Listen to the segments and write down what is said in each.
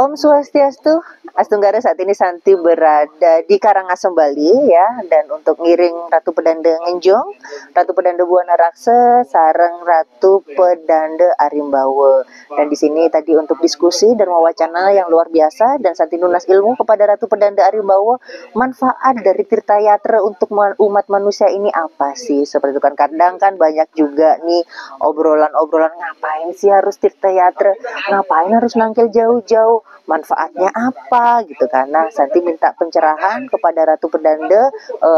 Om Swastiastu, Astunggara. Saat ini Santi berada di Karangasem, Bali ya, dan untuk ngiring Ratu Pedanda Ngenjong, Ratu Pedanda Buana Raksa, sareng Ratu Pedanda Arimbawa. Dan di sini tadi untuk diskusi dan wacana yang luar biasa, dan Santi nunas ilmu kepada Ratu Pedanda Arimbawa, manfaat dari Tirta Yatra untuk umat manusia ini apa sih? Seperti itu kan, kadang kan banyak juga nih obrolan-obrolan, ngapain sih harus Tirta Yatra, ngapain harus nangkil jauh-jauh, manfaatnya apa gitu kan. Nah, Santi minta pencerahan kepada Ratu Pedanda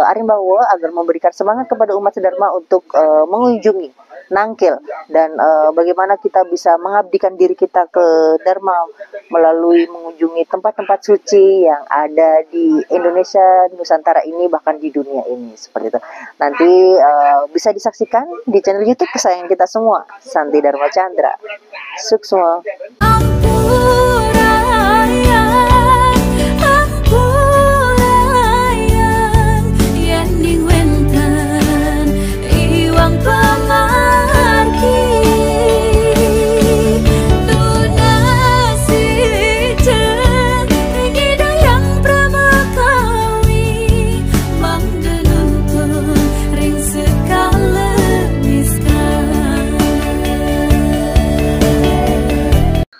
Arimbawa agar memberikan semangat kepada umat sedharma untuk mengunjungi nangkil, dan bagaimana kita bisa mengabdikan diri kita ke Dharma melalui mengunjungi tempat-tempat suci yang ada di Indonesia, Nusantara ini, bahkan di dunia ini. Seperti itu. Nanti bisa disaksikan di channel YouTube kesayangan kita semua, Santi Dharma Chandra. Sukses.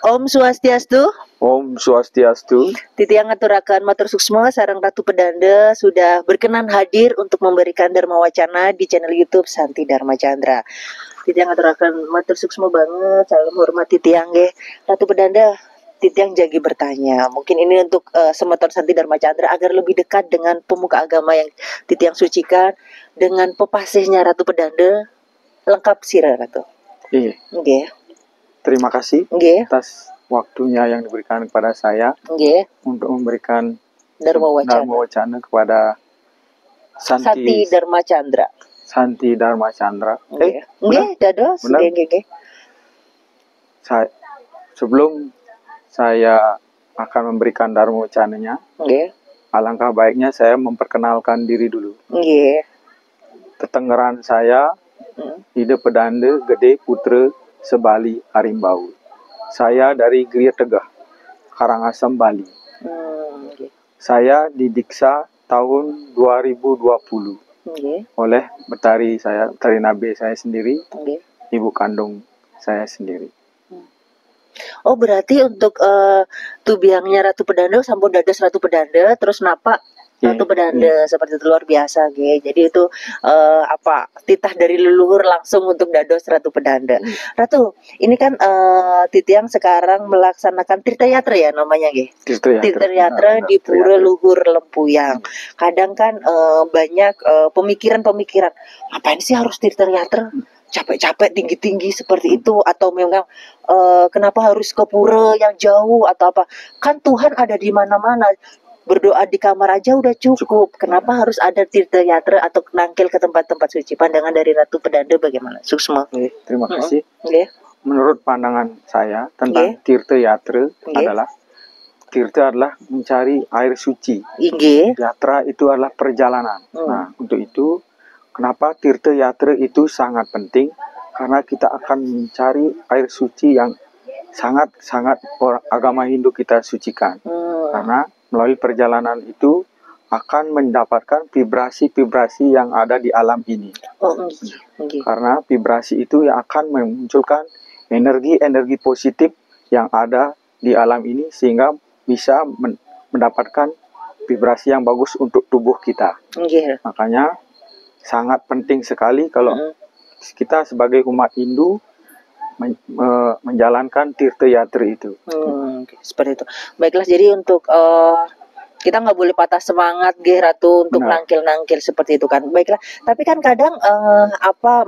Om Swastiastu. Om Swastiastu. Titiang ngaturaken matur suksma sareng Ratu Pedanda sudah berkenan hadir untuk memberikan dharma wacana di channel YouTube Santi Dharma Chandra. Titiang ngaturaken matur suksma banget, salam hormat Titiang nggih. Ratu Pedanda, Titiang jagi bertanya, mungkin ini untuk semeton Santi Dharma Chandra agar lebih dekat dengan pemuka agama yang Titiang sucikan, dengan pepasihnya Ratu Pedanda lengkap sira Ratu. Iya. Nggih. Terima kasih atas waktunya yang diberikan kepada saya untuk memberikan dharma wacana kepada Santi Dharma Chandra. Santi Dharma Chandra. Nggih, dados nggih. Sebelum saya akan memberikan dharma wacananya, alangkah baiknya saya memperkenalkan diri dulu. Tetenggeran saya, Ida Pedanda Gede Putra Sebali Arimbawa. Saya dari Gria Tegah, Karangasem, Bali. Saya didiksa tahun 2020 oleh Betari Nabe saya sendiri, ibu kandung saya sendiri. Oh, berarti untuk tubiangnya Ratu Pedanda sampun dados Ratu Pedanda terus napa Ratu Pedanda, seperti itu, luar biasa nggih. Jadi itu titah dari leluhur langsung untuk dados Ratu Pedanda. Ratu, ini kan Titiang sekarang melaksanakan Tirta Yatra ya namanya nggih. Tirta Yatra di Pura Luhur Lempuyang. Kadang kan banyak pemikiran-pemikiran, ngapain sih harus Tirta Yatra? Capek-capek tinggi-tinggi seperti itu, atau memang kenapa harus ke pura yang jauh atau apa? Kan Tuhan ada di mana-mana. Berdoa di kamar aja udah cukup. Kenapa harus ada Tirta Yatra atau nangkil ke tempat-tempat suci? Pandangan dari Ratu Pedanda bagaimana? Suksma. Terima kasih. Menurut pandangan saya tentang Tirta Yatra adalah Tirta adalah mencari air suci. Yatra itu adalah perjalanan. Nah, untuk itu kenapa Tirta Yatra itu sangat penting? Karena kita akan mencari air suci yang sangat-sangat agama Hindu kita sucikan. Karena melalui perjalanan itu akan mendapatkan vibrasi-vibrasi yang ada di alam ini. Karena vibrasi itu yang akan memunculkan energi-energi positif yang ada di alam ini, sehingga bisa mendapatkan vibrasi yang bagus untuk tubuh kita. Makanya sangat penting sekali kalau kita sebagai umat Hindu menjalankan Tirta Yatra itu. Seperti itu. Baiklah, jadi untuk kita nggak boleh patah semangat Ratu untuk nangkil-nangkil seperti itu kan. Baiklah, tapi kan kadang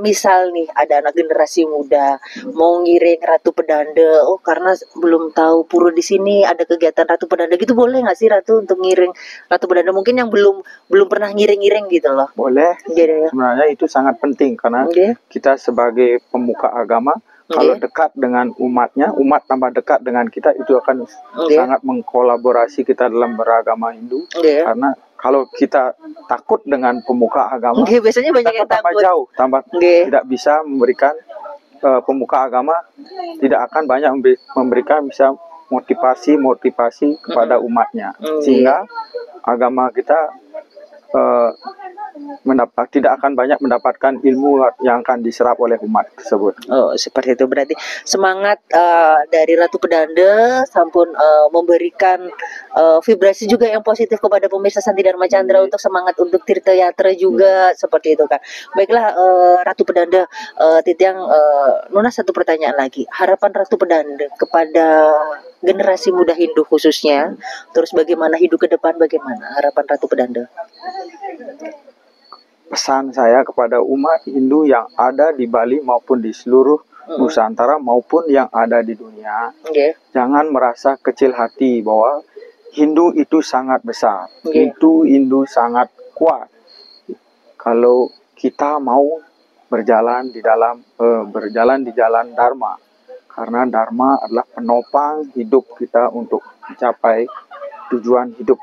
misal nih ada anak generasi muda mau ngiring Ratu Pedanda, karena belum tahu pura di sini ada kegiatan Ratu Pedanda gitu, boleh nggak sih Ratu untuk ngiring Ratu Pedanda, mungkin yang belum pernah ngiring-ngiring gitu loh? Boleh. Sebenarnya itu sangat penting karena kita sebagai pemuka agama, kalau dekat dengan umatnya, umat tambah dekat dengan kita, itu akan sangat mengkolaborasi kita dalam beragama Hindu. Karena kalau kita takut dengan pemuka agama, biasanya banyak yang tambah takut. Jauh, tidak bisa memberikan pemuka agama, tidak akan banyak bisa motivasi kepada umatnya, sehingga agama kita tidak akan banyak mendapatkan ilmu yang akan diserap oleh umat tersebut. Oh, seperti itu. Berarti semangat dari Ratu Pedanda sampun memberikan vibrasi juga yang positif kepada pemirsa Santi Dharma Chandra untuk semangat untuk Tirta Yatra juga seperti itu kan. Baiklah Ratu Pedanda, Titiang Nuna satu pertanyaan lagi. Harapan Ratu Pedanda kepada generasi muda Hindu khususnya, terus bagaimana hidup ke depan, bagaimana harapan Ratu Pedanda? Pesan saya kepada umat Hindu yang ada di Bali maupun di seluruh Nusantara maupun yang ada di dunia, jangan merasa kecil hati bahwa Hindu itu sangat besar, Hindu sangat kuat. Kalau kita mau berjalan di jalan Dharma, karena Dharma adalah penopang hidup kita untuk mencapai tujuan hidup.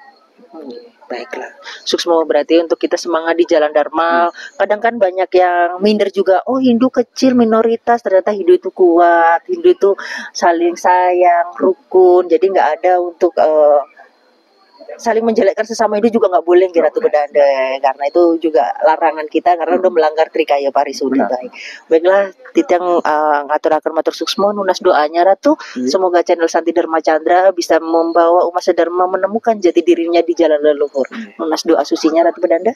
Baiklah, Suksmo, berarti untuk kita semangat di jalan Dharma. Kadang kan banyak yang minder juga, oh Hindu kecil minoritas, ternyata Hindu itu kuat, Hindu itu saling sayang, rukun, jadi nggak ada untuk saling menjelekkan sesama Hindu juga nggak boleh kira Ratu Pedanda, karena itu juga larangan kita karena udah melanggar Trikaya Parisuddha. Baiklah, Titiang ngaturaken matur suksmo nunas doanya Ratu, semoga channel Santi Dharma Chandra bisa membawa umat sedharma menemukan jati dirinya di jalan leluhur. Nunas doa susinya Ratu Pedanda.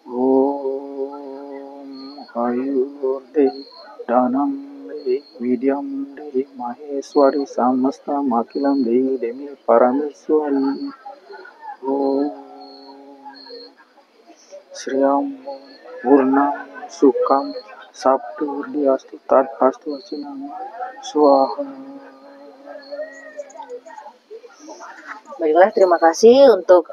Om Ayurde Danam Vidyam Dehi Maheswari Samasta Makilam Dehi Demi Parameswari. Om Sriyam Purnam Sukam Sabtu Diastu Tadpastu Asinam Swaha. Baiklah, terima kasih untuk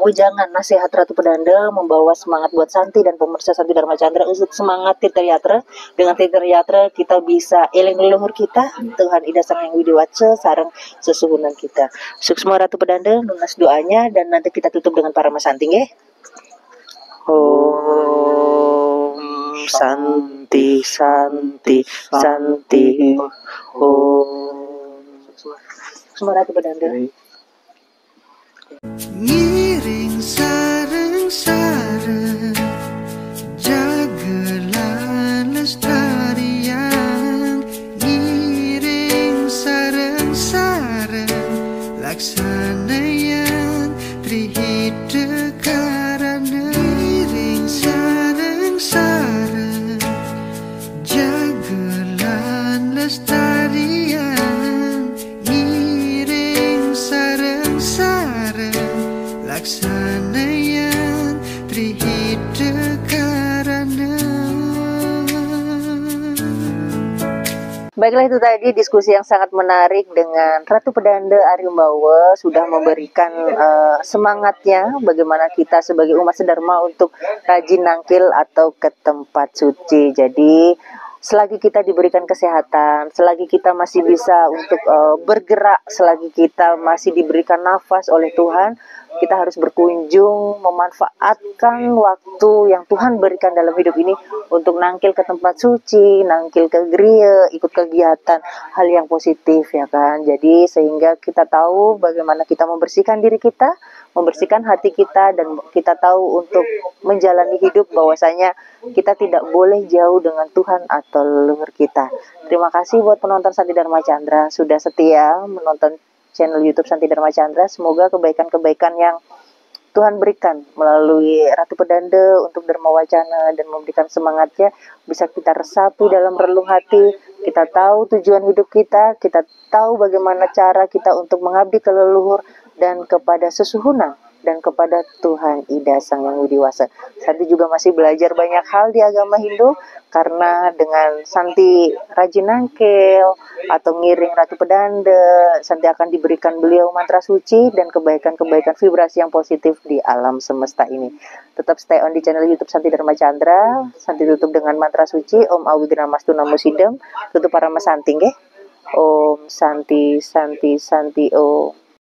wejangan nasihat Ratu Pedanda membawa semangat buat Santi dan pemirsa Santi Dharma Chandra untuk semangat Tirta Yatra. Dengan Tirta Yatra kita bisa eling leluhur kita, Tuhan Ida Sang Yang Widiwatsa sareng sesuhunan kita. Suksmo Ratu Pedanda nunas doanya dan nanti kita tutup dengan para Santi nggih. Om Santi Santi Santi. Om Suksmo Ratu Pedanda. Ngiring sareng-sareng jagelan lestarian, ngiring sareng-sareng laksanayan trihita karana, ngiring sareng-sareng jagelan lestarian, ngiring sareng-sareng laksanayan trihita karana. Baiklah, itu tadi diskusi yang sangat menarik dengan Ratu Pedanda Arimbawa, sudah memberikan semangatnya bagaimana kita sebagai umat sedharma untuk rajin nangkil atau ke tempat suci. Jadi selagi kita diberikan kesehatan, selagi kita masih bisa untuk bergerak, selagi kita masih diberikan nafas oleh Tuhan, kita harus berkunjung, memanfaatkan waktu yang Tuhan berikan dalam hidup ini untuk nangkil ke tempat suci, nangkil ke gereja, ikut kegiatan, hal yang positif ya kan. Jadi sehingga kita tahu bagaimana kita membersihkan diri kita, membersihkan hati kita, dan kita tahu untuk menjalani hidup bahwasanya kita tidak boleh jauh dengan Tuhan atau leluhur kita. Terima kasih buat penonton Santi Dharma Chandra sudah setia menonton channel YouTube Santi Dharma Chandra. Semoga kebaikan-kebaikan yang Tuhan berikan melalui Ratu Pedanda untuk Dharma Wacana dan memberikan semangatnya bisa kita resapi dalam relung hati. Kita tahu tujuan hidup kita tahu bagaimana cara kita untuk mengabdi ke leluhur dan kepada sesuhunan dan kepada Tuhan Ida Sang Yang Widiwasa. Santi juga masih belajar banyak hal di agama Hindu, karena dengan Santi rajin nangkil atau ngiring Ratu Pedanda, Santi akan diberikan beliau mantra suci dan kebaikan-kebaikan vibrasi yang positif di alam semesta ini. Tetap stay on di channel YouTube Santi Dharma Chandra. Santi tutup dengan mantra suci Om Awigna Mastu Namo Sidam. Tutup para Santi nggih. Om Santi Santi Santi Om.